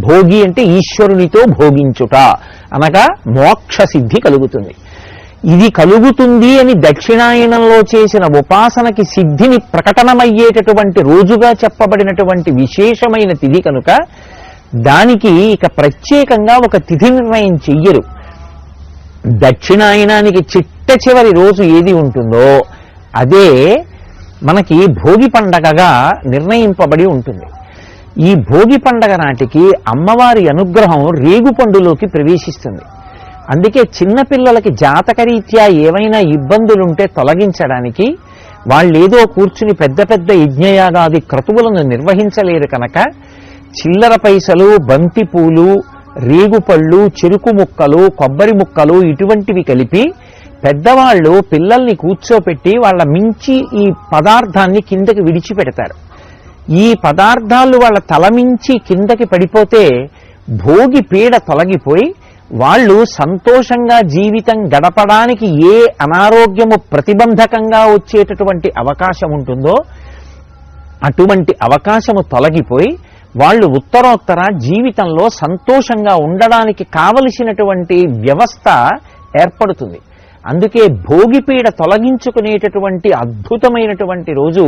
భోగి అంటే ఈశ్వరునితో భోగించుట అనగా మోక్ష సిద్ధి కలుగుతుంది. ఇది కలుగుతుంది అని దక్షిణాయనంలో చేసిన ఉపాసనకి సిద్ధిని ప్రకటనమయ్యేటటువంటి రోజుగా చెప్పబడినటువంటి విశేషమైన తిథి కనుక దానికి ఇక ప్రత్యేకంగా ఒక తిథి నిర్ణయం చెయ్యరు. దక్షిణాయనానికి చిట్ట చివరి రోజు ఏది ఉంటుందో అదే మనకి భోగి పండగగా నిర్ణయింపబడి ఉంటుంది. ఈ భోగి పండగ నాటికి అమ్మవారి అనుగ్రహం రేగుపండులోకి ప్రవేశిస్తుంది. అందుకే చిన్నపిల్లలకి జాతకరీత్యా ఏవైనా ఇబ్బందులుంటే తొలగించడానికి వాళ్ళేదో కూర్చుని పెద్ద పెద్ద యజ్ఞయాగాది క్రతువులను నిర్వహించలేరు కనుక చిల్లర పైసలు, బంతిపూలు, రేగుపళ్ళు, చెరుకు ముక్కలు, కొబ్బరి ముక్కలు ఇటువంటివి కలిపి పెద్దవాళ్ళు పిల్లల్ని కూర్చోపెట్టి వాళ్ళ మించి ఈ పదార్థాన్ని కిందకి విడిచిపెడతారు. ఈ పదార్థాలు వాళ్ళ తలమించి కిందకి పడిపోతే భోగి పీడ తొలగిపోయి వాళ్ళు సంతోషంగా జీవితం గడపడానికి ఏ అనారోగ్యము ప్రతిబంధకంగా వచ్చేటటువంటి అవకాశం ఉంటుందో అటువంటి అవకాశము తొలగిపోయి వాళ్ళు ఉత్తరోత్తర జీవితంలో సంతోషంగా ఉండడానికి కావలసినటువంటి వ్యవస్థ ఏర్పడుతుంది. అందుకే భోగిపీడ తొలగించుకునేటటువంటి అద్భుతమైనటువంటి రోజు